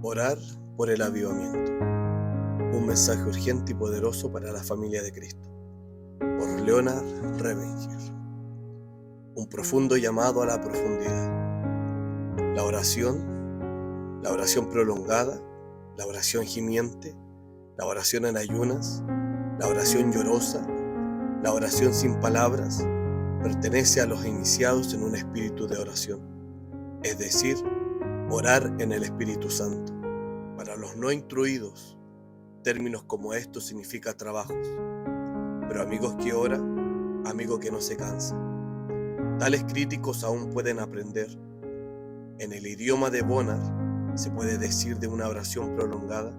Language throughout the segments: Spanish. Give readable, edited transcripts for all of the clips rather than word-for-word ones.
Orar por el avivamiento. Un mensaje urgente y poderoso para la familia de Cristo. Por Leonard Rebengier. Un profundo llamado a la profundidad. La oración prolongada, la oración gimiente, la oración en ayunas, la oración llorosa, la oración sin palabras, pertenece a los iniciados en un espíritu de oración, es decir, orar en el Espíritu Santo. Para los no instruidos, términos como estos significa trabajos, pero amigos que oran, amigo que no se cansa. Tales críticos aún pueden aprender. En el idioma de Bonar se puede decir de una oración prolongada,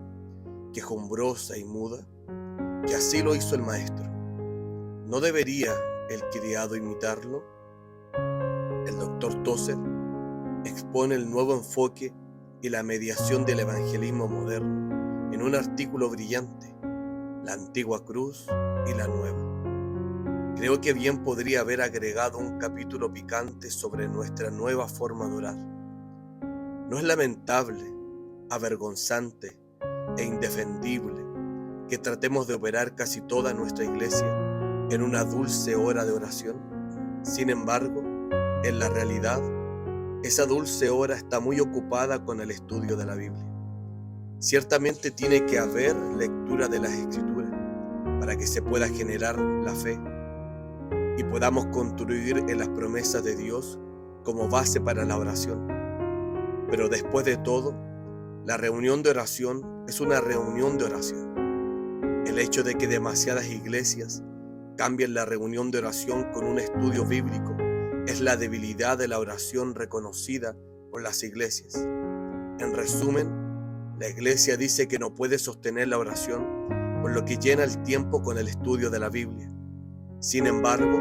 quejumbrosa y muda, que así lo hizo el maestro. ¿No debería el criado imitarlo? El doctor Tozer expone el nuevo enfoque y la mediación del evangelismo moderno en un artículo brillante, La antigua cruz y la nueva. Creo que bien podría haber agregado un capítulo picante sobre nuestra nueva forma de orar. ¿No es lamentable, avergonzante e indefendible que tratemos de operar casi toda nuestra iglesia en una dulce hora de oración? Sin embargo, en la realidad, esa dulce hora está muy ocupada con el estudio de la Biblia. Ciertamente tiene que haber lectura de las Escrituras para que se pueda generar la fe y podamos construir en las promesas de Dios como base para la oración. Pero después de todo, la reunión de oración es una reunión de oración. El hecho de que demasiadas iglesias cambien la reunión de oración con un estudio bíblico es la debilidad de la oración reconocida por las iglesias. En resumen, la iglesia dice que no puede sostener la oración, por lo que llena el tiempo con el estudio de la Biblia. Sin embargo,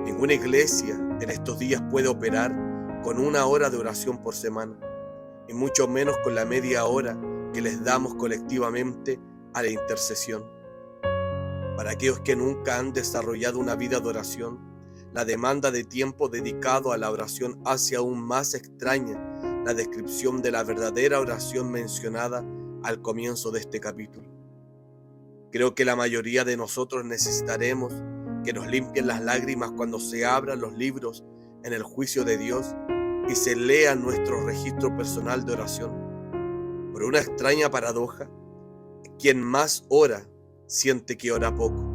ninguna iglesia en estos días puede operar con una hora de oración por semana, y mucho menos con la media hora que les damos colectivamente a la intercesión. Para aquellos que nunca han desarrollado una vida de oración, la demanda de tiempo dedicado a la oración hace aún más extraña la descripción de la verdadera oración mencionada al comienzo de este capítulo. Creo que la mayoría de nosotros necesitaremos que nos limpien las lágrimas cuando se abran los libros en el juicio de Dios y se lea nuestro registro personal de oración. Por una extraña paradoja, quien más ora siente que ora poco.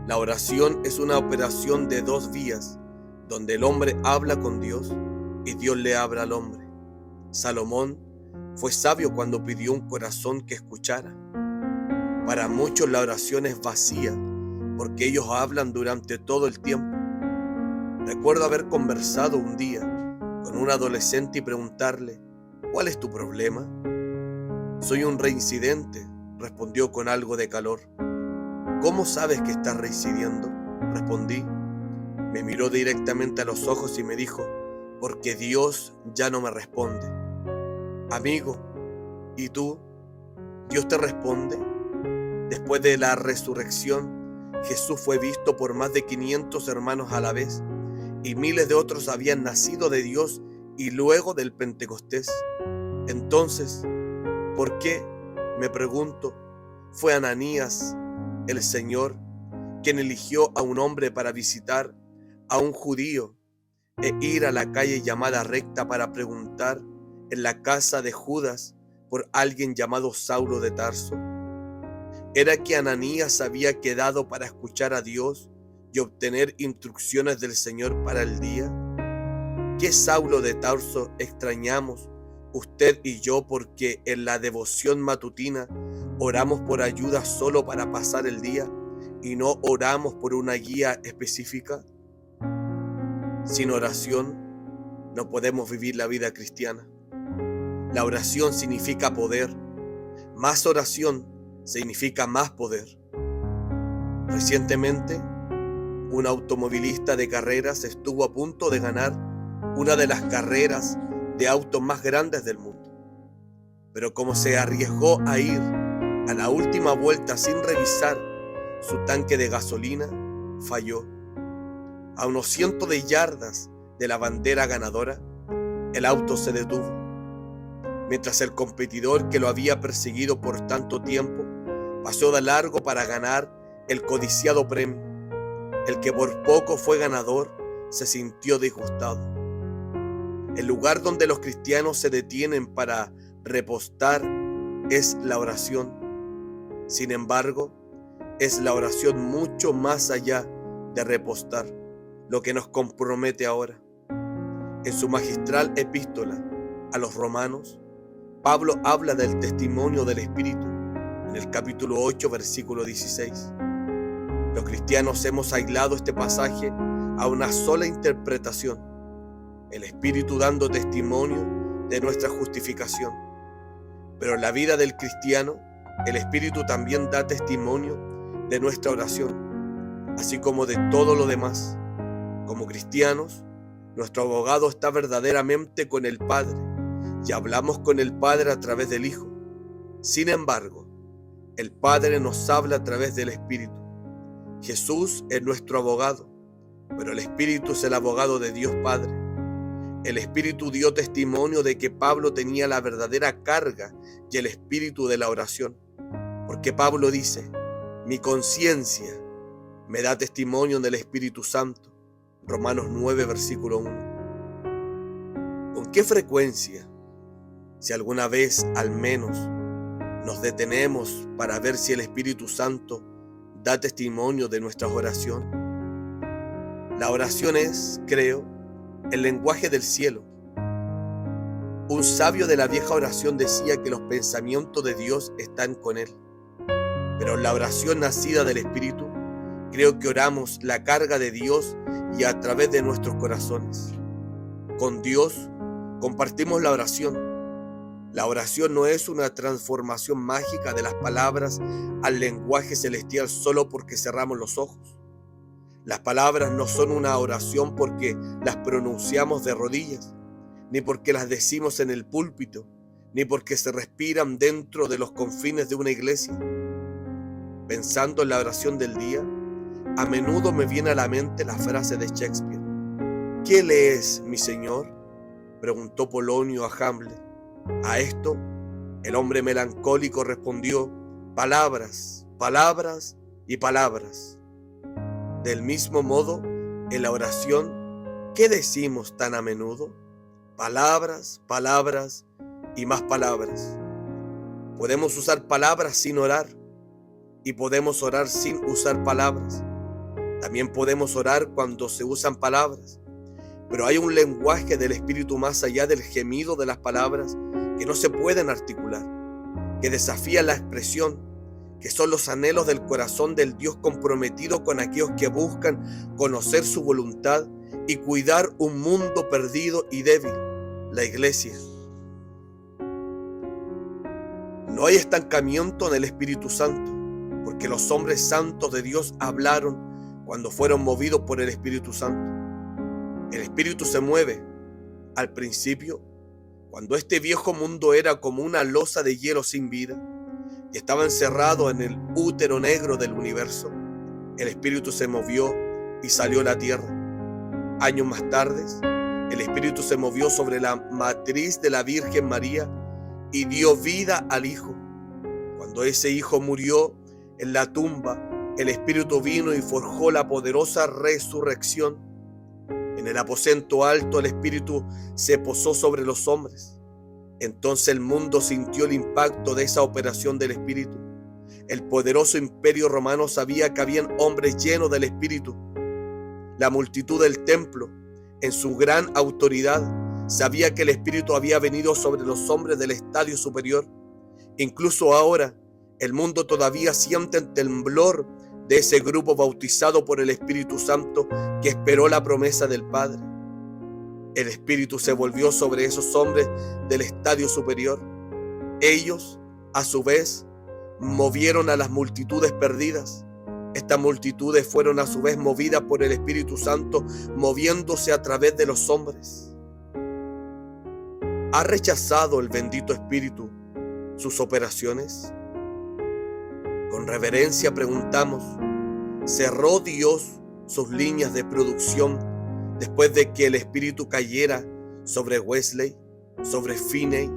La oración es una operación de dos vías, donde el hombre habla con Dios y Dios le habla al hombre. Salomón fue sabio cuando pidió un corazón que escuchara. Para muchos la oración es vacía, porque ellos hablan durante todo el tiempo. Recuerdo haber conversado un día con un adolescente y preguntarle: ¿cuál es tu problema? Soy un reincidente, respondió con algo de calor. ¿Cómo sabes que estás reincidiendo?, respondí. Me miró directamente a los ojos y me dijo: porque Dios ya no me responde. Amigo, ¿y tú? ¿Dios te responde? Después de la resurrección, Jesús fue visto por más de 500 hermanos a la vez, y miles de otros habían nacido de Dios y luego del Pentecostés. Entonces, ¿por qué, me pregunto, fue Ananías, el Señor, quien eligió a un hombre para visitar a un judío e ir a la calle llamada Recta para preguntar en la casa de Judas por alguien llamado Saulo de Tarso? ¿Era que Ananías había quedado para escuchar a Dios y obtener instrucciones del Señor para el día? ¿Qué Saulo de Tarso extrañamos usted y yo porque en la devoción matutina oramos por ayuda solo para pasar el día y no oramos por una guía específica? Sin oración no podemos vivir la vida cristiana. La oración significa poder. Más oración significa más poder. Recientemente, un automovilista de carreras estuvo a punto de ganar una de las carreras de autos más grandes del mundo. Pero como se arriesgó a ir a la última vuelta sin revisar su tanque de gasolina, falló. A unos cientos de yardas de la bandera ganadora, el auto se detuvo. mientras el competidor que lo había perseguido por tanto tiempo pasó de largo para ganar el codiciado premio. El que por poco fue ganador se sintió disgustado. El lugar donde los cristianos se detienen para repostar es la oración. Sin embargo, es la oración mucho más allá de repostar, lo que nos compromete ahora. En su magistral epístola a los romanos, Pablo habla del testimonio del Espíritu en el capítulo 8, versículo 16. Los cristianos hemos aislado este pasaje a una sola interpretación: el Espíritu dando testimonio de nuestra justificación. Pero en la vida del cristiano, el Espíritu también da testimonio de nuestra oración, así como de todo lo demás. Como cristianos, nuestro abogado está verdaderamente con el Padre y hablamos con el Padre a través del Hijo. Sin embargo, el Padre nos habla a través del Espíritu. Jesús es nuestro abogado, pero el Espíritu es el abogado de Dios Padre. El Espíritu dio testimonio de que Pablo tenía la verdadera carga y el espíritu de la oración, porque Pablo dice: mi conciencia me da testimonio del Espíritu Santo. Romanos 9, versículo 1. ¿Con qué frecuencia, si alguna vez al menos, nos detenemos para ver si el Espíritu Santo da testimonio de nuestra oración? La oración es, creo, el lenguaje del cielo. Un sabio de la vieja oración decía que los pensamientos de Dios están con él. Pero en la oración nacida del Espíritu, creo que oramos la carga de Dios y a través de nuestros corazones. Con Dios compartimos la oración. La oración no es una transformación mágica de las palabras al lenguaje celestial solo porque cerramos los ojos. Las palabras no son una oración porque las pronunciamos de rodillas, ni porque las decimos en el púlpito, ni porque se respiran dentro de los confines de una iglesia. Pensando en la oración del día, a menudo me viene a la mente la frase de Shakespeare: ¿qué lees, mi señor?, preguntó Polonio a Hamlet. A esto, el hombre melancólico respondió: palabras, palabras y palabras. Del mismo modo, en la oración, ¿qué decimos tan a menudo? Palabras, palabras y más palabras. Podemos usar palabras sin orar, y podemos orar sin usar palabras. También podemos orar cuando se usan palabras, pero hay un lenguaje del Espíritu más allá del gemido de las palabras que no se pueden articular, que desafía la expresión, que son los anhelos del corazón del Dios comprometido con aquellos que buscan conocer su voluntad y cuidar un mundo perdido y débil, la iglesia. No hay estancamiento en el Espíritu Santo, porque los hombres santos de Dios hablaron cuando fueron movidos por el Espíritu Santo. El Espíritu se mueve. Al principio, cuando este viejo mundo era como una losa de hielo sin vida y estaba encerrado en el útero negro del universo, el Espíritu se movió y salió a la tierra. Años más tarde, el Espíritu se movió sobre la matriz de la Virgen María y dio vida al Hijo. Cuando ese Hijo murió en la tumba, el Espíritu vino y forjó la poderosa resurrección. En el aposento alto, el Espíritu se posó sobre los hombres. Entonces el mundo sintió el impacto de esa operación del Espíritu. El poderoso imperio romano sabía que habían hombres llenos del Espíritu. La multitud del templo, en su gran autoridad, sabía que el Espíritu había venido sobre los hombres del estadio superior. Incluso ahora, el mundo todavía siente el temblor de ese grupo bautizado por el Espíritu Santo que esperó la promesa del Padre. El Espíritu se volvió sobre esos hombres del estadio superior. Ellos, a su vez, movieron a las multitudes perdidas. Estas multitudes fueron a su vez movidas por el Espíritu Santo, moviéndose a través de los hombres. ¿Ha rechazado el bendito Espíritu sus operaciones? Con reverencia preguntamos: ¿cerró Dios sus líneas de producción después de que el Espíritu cayera sobre Wesley, sobre Finney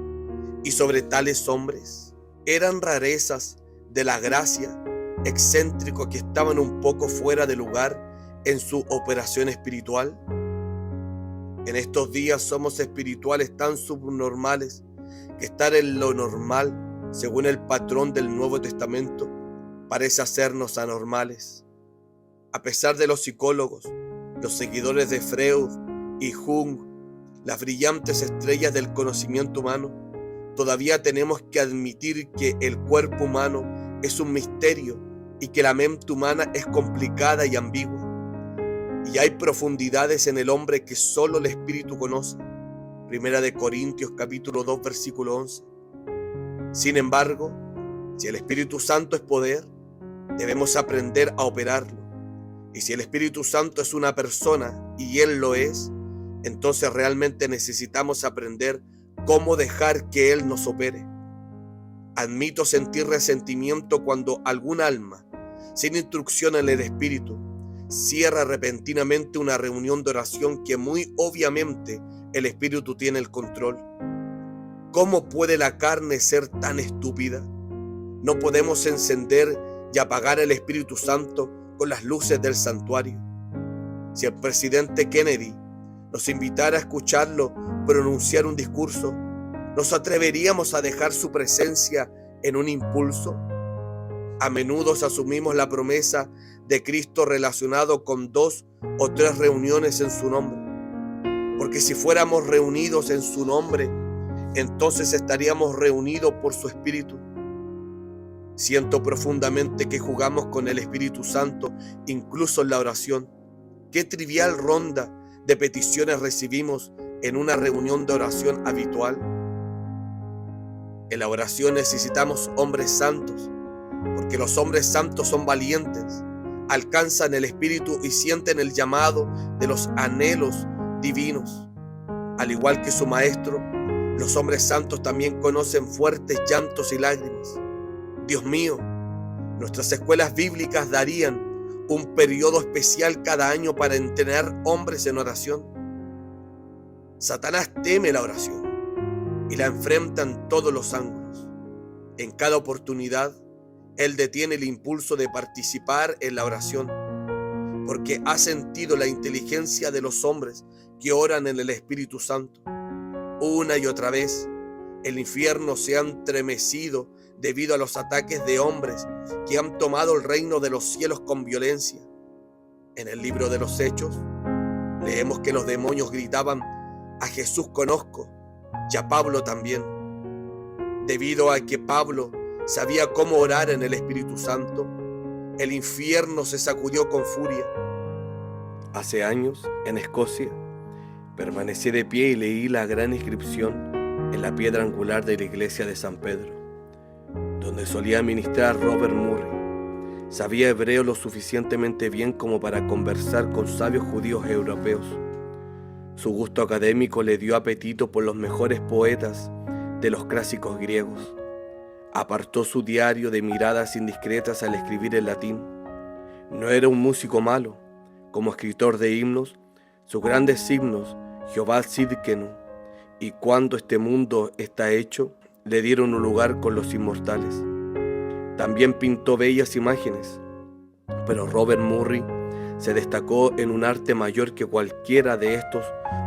Y sobre tales hombres eran rarezas de la gracia, excéntricos que estaban un poco fuera de lugar en su operación espiritual. En estos días somos espirituales tan subnormales que estar en lo normal, según el patrón del Nuevo Testamento, parece hacernos anormales. A pesar de los psicólogos, los seguidores de Freud y Jung, las brillantes estrellas del conocimiento humano, todavía tenemos que admitir que el cuerpo humano es un misterio y que la mente humana es complicada y ambigua. Y hay profundidades en el hombre que solo el Espíritu conoce. Primera de Corintios capítulo 2 versículo 11. Sin embargo, si el Espíritu Santo es poder, debemos aprender a operarlo. Y si el Espíritu Santo es una persona, y Él lo es, entonces realmente necesitamos aprender cómo dejar que Él nos opere. Admito sentir resentimiento cuando algún alma, sin instrucción en el Espíritu, cierra repentinamente una reunión de oración que muy obviamente el Espíritu tiene el control. ¿Cómo puede la carne ser tan estúpida? No podemos encender y apagar el Espíritu Santo con las luces del santuario. Si el presidente Kennedy nos invitara a escucharlo pronunciar un discurso, ¿nos atreveríamos a dejar su presencia en un impulso? A menudo asumimos la promesa de Cristo relacionado con 2 o 3 reuniones en su nombre. Porque si fuéramos reunidos en su nombre, entonces estaríamos reunidos por su Espíritu. Siento profundamente que jugamos con el Espíritu Santo, incluso en la oración. Qué trivial ronda de peticiones recibimos en una reunión de oración habitual. En la oración necesitamos hombres santos, porque los hombres santos son valientes, alcanzan el Espíritu y sienten el llamado de los anhelos divinos. Al igual que su Maestro, los hombres santos también conocen fuertes llantos y lágrimas. Dios mío, nuestras escuelas bíblicas darían un periodo especial cada año para entrenar hombres en oración. Satanás teme la oración y la enfrenta en todos los ángulos. En cada oportunidad, él detiene el impulso de participar en la oración, porque ha sentido la inteligencia de los hombres que oran en el Espíritu Santo. Una y otra vez, el infierno se ha entremecido debido a los ataques de hombres que han tomado el reino de los cielos con violencia. En el libro de los Hechos, leemos que los demonios gritaban: a Jesús conozco, y a Pablo también. Debido a que Pablo sabía cómo orar en el Espíritu Santo, el infierno se sacudió con furia. Hace años, en Escocia, permanecí de pie y leí la gran inscripción en la piedra angular de la iglesia de San Pedro, donde solía ministrar Robert Murray. Sabía hebreo lo suficientemente bien como para conversar con sabios judíos europeos. Su gusto académico le dio apetito por los mejores poetas de los clásicos griegos. Apartó su diario de miradas indiscretas al escribir en latín. No era un músico malo. Como escritor de himnos, sus grandes himnos, Jehová Tzidkenu y Cuando este mundo está hecho, le dieron un lugar con los inmortales. También pintó bellas imágenes, pero Robert Murray se destacó en un arte mayor que cualquiera de estos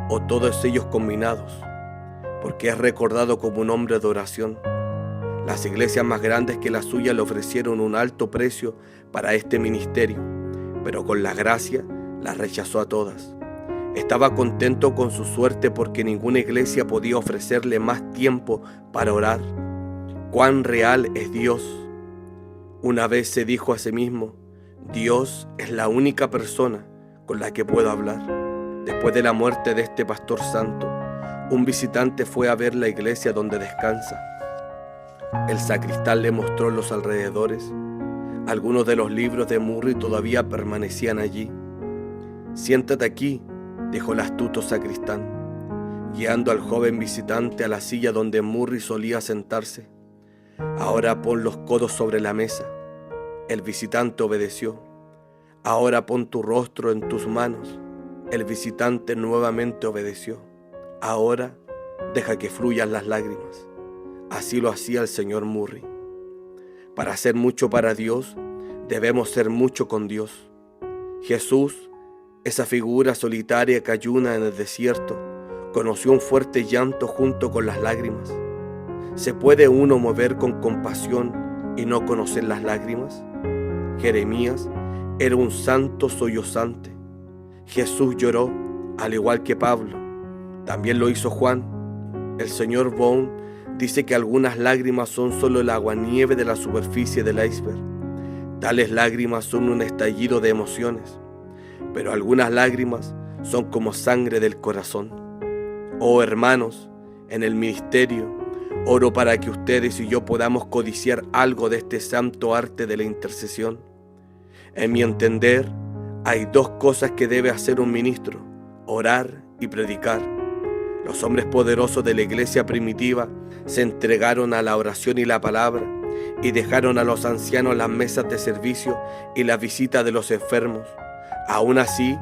o todos ellos combinados, porque es recordado como un hombre de oración. Las iglesias más grandes que la suya le ofrecieron un alto precio para este ministerio, pero con la gracia las rechazó a todas. Estaba contento con su suerte porque ninguna iglesia podía ofrecerle más tiempo para orar. ¡Cuán real es Dios! Una vez se dijo a sí mismo: Dios es la única persona con la que puedo hablar. Después de la muerte de este pastor santo, un visitante fue a ver la iglesia donde descansa. El sacristán le mostró los alrededores. Algunos de los libros de Murray todavía permanecían allí. «Siéntate aquí», dijo el astuto sacristán, guiando al joven visitante a la silla donde Murray solía sentarse. «Ahora pon los codos sobre la mesa». El visitante obedeció. «Ahora pon tu rostro en tus manos». El visitante nuevamente obedeció. «Ahora deja que fluyan las lágrimas». Así lo hacía el señor Murray. Para hacer mucho para Dios, debemos ser mucho con Dios. Jesús, esa figura solitaria que ayuna en el desierto, conoció un fuerte llanto junto con las lágrimas. ¿Se puede uno mover con compasión y no conocer las lágrimas? Jeremías era un santo sollozante. Jesús lloró, al igual que Pablo. También lo hizo Juan. El señor Bone dice que algunas lágrimas son solo el aguanieve de la superficie del iceberg. Tales lágrimas son un estallido de emociones, pero algunas lágrimas son como sangre del corazón. Oh hermanos, en el ministerio, oro para que ustedes y yo podamos codiciar algo de este santo arte de la intercesión. En mi entender, hay dos cosas que debe hacer un ministro: orar y predicar. Los hombres poderosos de la iglesia primitiva se entregaron a la oración y la palabra y dejaron a los ancianos las mesas de servicio y la visita de los enfermos. Aún así,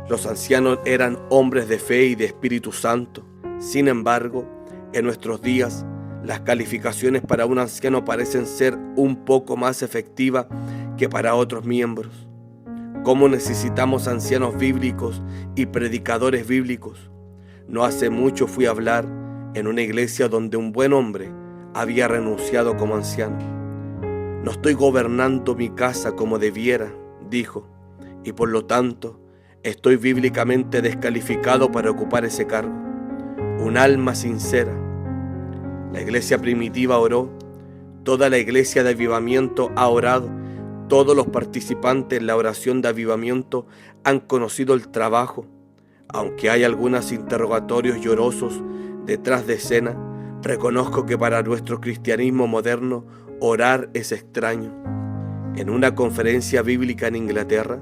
los ancianos eran hombres de fe y de Espíritu Santo. Sin embargo, en nuestros días, las calificaciones para un anciano parecen ser un poco más efectivas que para otros miembros. ¿Cómo necesitamos ancianos bíblicos y predicadores bíblicos? No hace mucho fui a hablar en una iglesia donde un buen hombre había renunciado como anciano. No estoy gobernando mi casa como debiera, dijo, y por lo tanto estoy bíblicamente descalificado para ocupar ese cargo. Un alma sincera. La iglesia primitiva oró, toda la iglesia de avivamiento ha orado, todos los participantes en la oración de avivamiento han conocido el trabajo. Aunque hay algunos interrogatorios llorosos detrás de escena, reconozco que para nuestro cristianismo moderno orar es extraño. En una conferencia bíblica en Inglaterra,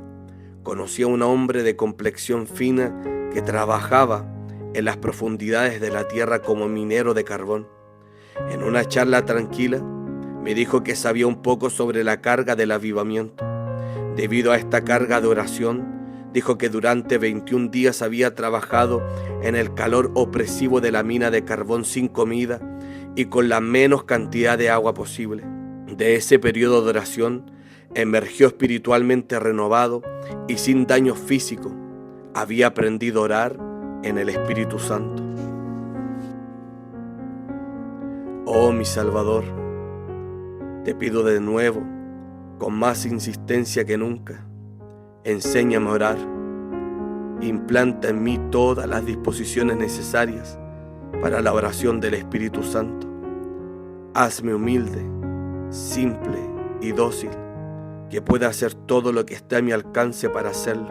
conocí a un hombre de complexión fina que trabajaba en las profundidades de la tierra como minero de carbón. En una charla tranquila, me dijo que sabía un poco sobre la carga del avivamiento. Debido a esta carga de oración, dijo que durante 21 días había trabajado en el calor opresivo de la mina de carbón sin comida y con la menos cantidad de agua posible. De ese periodo de oración, emergió espiritualmente renovado y sin daño físico. Había aprendido a orar en el Espíritu Santo. Oh mi Salvador, te pido de nuevo, con más insistencia que nunca, enséñame a orar. Implanta en mí todas las disposiciones necesarias para la oración del Espíritu Santo. Hazme humilde, simple y dócil, que pueda hacer todo lo que esté a mi alcance para hacerlo.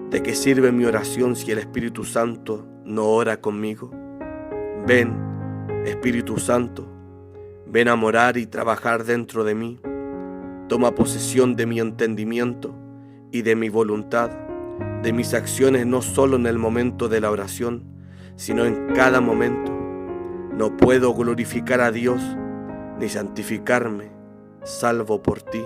¿De qué sirve mi oración si el Espíritu Santo no ora conmigo? Ven, Espíritu Santo, ven a morar y trabajar dentro de mí. Toma posesión de mi entendimiento y de mi voluntad, de mis acciones, no solo en el momento de la oración, sino en cada momento. No puedo glorificar a Dios ni santificarme, salvo por ti.